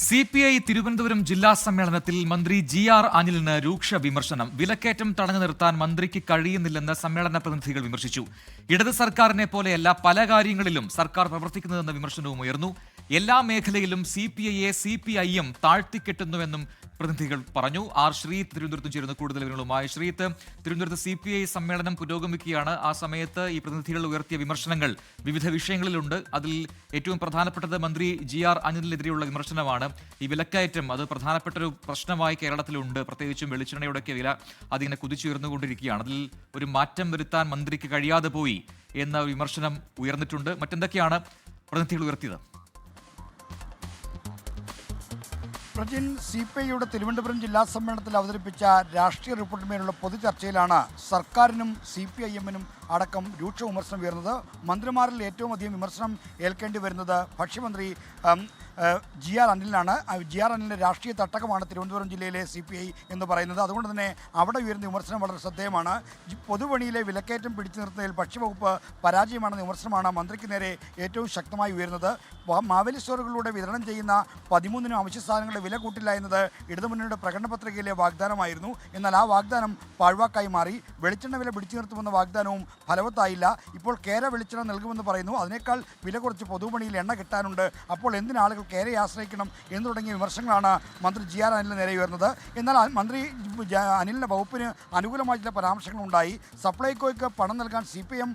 CPI Thiruvananthapuram ജില്ലാ സമ്മേളനത്തിൽ മന്ത്രി GR അനിലിന് രൂക്ഷ വിമർശനം. വിലക്കയറ്റം തടഞ്ഞു നിർത്താൻ മന്ത്രിക്ക് കഴിയുന്നില്ലെന്ന് സമ്മേളന പ്രതിനിധികൾ വിമർശിച്ചു. ഇടത് സർക്കാരിനെ പോലെയല്ല പല കാര്യങ്ങളിലും സർക്കാർ പ്രവർത്തിക്കുന്നതെന്ന വിമർശനവും ഉയർന്നു. എല്ലാ മേഖലയിലും CPIയെ CPIയും താഴ്ത്തിക്കെട്ടുന്നുവെന്നും പ്രതിനിധികൾ പറഞ്ഞു. ശ്രീത്ത് തിരുവനന്തപുരത്ത് ചേരുന്ന കൂടുതൽ വിവരങ്ങളുമായി. ശ്രീത്ത്, തിരുവനന്തപുരത്ത് CPI സമ്മേളനം പുരോഗമിക്കുകയാണ്. ആ സമയത്ത് ഈ പ്രതിനിധികൾ ഉയർത്തിയ വിമർശനങ്ങൾ വിവിധ വിഷയങ്ങളിലുണ്ട്. അതിൽ ഏറ്റവും പ്രധാനപ്പെട്ടത് മന്ത്രി GR അനിലിനെതിരെയുള്ള വിമർശനമാണ്. ഈ വിലക്കയറ്റം അത് പ്രധാനപ്പെട്ട ഒരു പ്രശ്നമായി കേരളത്തിലുണ്ട്. പ്രത്യേകിച്ചും വെളിച്ചെണ്ണയുടെയൊക്കെ വില അതിങ്ങനെ കുതിച്ചുയർന്നുകൊണ്ടിരിക്കുകയാണ്. അതിൽ ഒരു മാറ്റം വരുത്താൻ മന്ത്രിക്ക് കഴിയാതെ പോയി എന്ന വിമർശനം ഉയർന്നിട്ടുണ്ട്. മറ്റെന്തൊക്കെയാണ് പ്രതിനിധികൾ ഉയർത്തിയത്? പ്രജിൻ, CPIയുടെ തിരുവനന്തപുരം ജില്ലാ സമ്മേളനത്തിൽ അവതരിപ്പിച്ച രാഷ്ട്രീയ റിപ്പോർട്ടിന്മേലുള്ള പൊതുചർച്ചയിലാണ് സർക്കാരിനും CPIഎമ്മിനും അടക്കം രൂക്ഷ വിമർശനം ഉയർന്നത്. മന്ത്രിമാരിൽ ഏറ്റവും അധികം വിമർശനം ഏൽക്കേണ്ടി വരുന്നത് ഭക്ഷ്യമന്ത്രി GR അനിലിനാണ്. GR അനിലിൻ്റെ രാഷ്ട്രീയ തട്ടകമാണ് തിരുവനന്തപുരം ജില്ലയിലെ CPI എന്ന് പറയുന്നത്. അതുകൊണ്ട് തന്നെ അവിടെ ഉയർന്ന വിമർശനം വളരെ ശ്രദ്ധേയമാണ്. പൊതുപണിയിലെ വിലക്കയറ്റം പിടിച്ചു നിർത്തുന്നതിൽ ഭക്ഷ്യവകുപ്പ് പരാജയമാണെന്ന വിമർശനമാണ് മന്ത്രിക്ക് നേരെ ഏറ്റവും ശക്തമായി ഉയർന്നത്. മാവേലി സ്റ്റോറുകളിലൂടെ വിതരണം ചെയ്യുന്ന 13 അവശ്യ സാധനങ്ങളുടെ വില കൂട്ടില്ല എന്നത് ഇടതുമുന്നണിയുടെ പ്രകടന പത്രികയിലെ വാഗ്ദാനമായിരുന്നു. എന്നാൽ ആ വാഗ്ദാനം പാഴ്വാക്കായി മാറി. വെളിച്ചെണ്ണ വില പിടിച്ചു നിർത്തുമെന്ന വാഗ്ദാനവും ഫലവത്തായില്ല. ഇപ്പോൾ കേര വെളിച്ചെണ്ണ നൽകുമെന്ന് പറയുന്നു. അതിനേക്കാൾ വില കുറച്ച് പൊതുപണിയിൽ എണ്ണ കിട്ടാനുണ്ട്. അപ്പോൾ എന്തിന് ആളുകൾ കേരയെ ആശ്രയിക്കണം എന്ന് തുടങ്ങിയ വിമർശനങ്ങളാണ് മന്ത്രി GR അനിലിന് നേരെ ഉയർന്നത്. എന്നാൽ മന്ത്രി അനിലിൻ്റെ വകുപ്പിന് അനുകൂലമായ ചില പരാമർശങ്ങളുണ്ടായി. സപ്ലൈകോയ്ക്ക് പണം നൽകാൻ CPM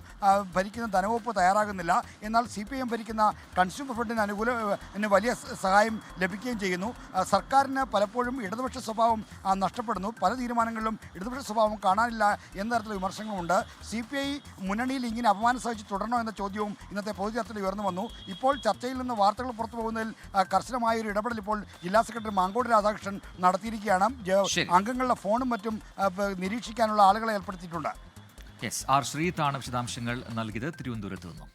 ഭരിക്കുന്ന ധനവകുപ്പ് തയ്യാറാകുന്നില്ല. എന്നാൽ CPM ഭരിക്കുന്ന കൺസ്യൂമർ ഫണ്ടിന് വലിയ സഹായം ലഭിക്കുകയും ചെയ്യുന്നു. സർക്കാരിന് പലപ്പോഴും ഇടതുപക്ഷ സ്വഭാവം നഷ്ടപ്പെടുന്നു. പല തീരുമാനങ്ങളിലും ഇടതുപക്ഷ സ്വഭാവം കാണാനില്ല എന്ന തരത്തിലുള്ള വിമർശനങ്ങളുണ്ട്. CPI മുന്നണിയിൽ ഇങ്ങനെ അപമാനം സഹിച്ച് തുടരണോ എന്ന ചോദ്യവും ഇന്നത്തെ പൊതുചർച്ചയിൽ ഉയർന്നു വന്നു. ഇപ്പോൾ ചർച്ചയിൽ നിന്ന് വാർത്തകൾ പുറത്തു പോകുന്നതിൽ കർശനമായ ഒരു ഇടപെടൽ ഇപ്പോൾ ജില്ലാ സെക്രട്ടറി മാങ്കോട് രാധാകൃഷ്ണൻ നടത്തിയിരിക്കുകയാണ്. അംഗങ്ങളുടെ ഫോണും മറ്റും നിരീക്ഷിക്കാനുള്ള ആളുകളെ ഏർപ്പെടുത്തിയിട്ടുണ്ട്. ശ്രീത്താണ് വിശദാംശങ്ങൾ നൽകിയത് തിരുവനന്തപുരത്ത് നിന്നും.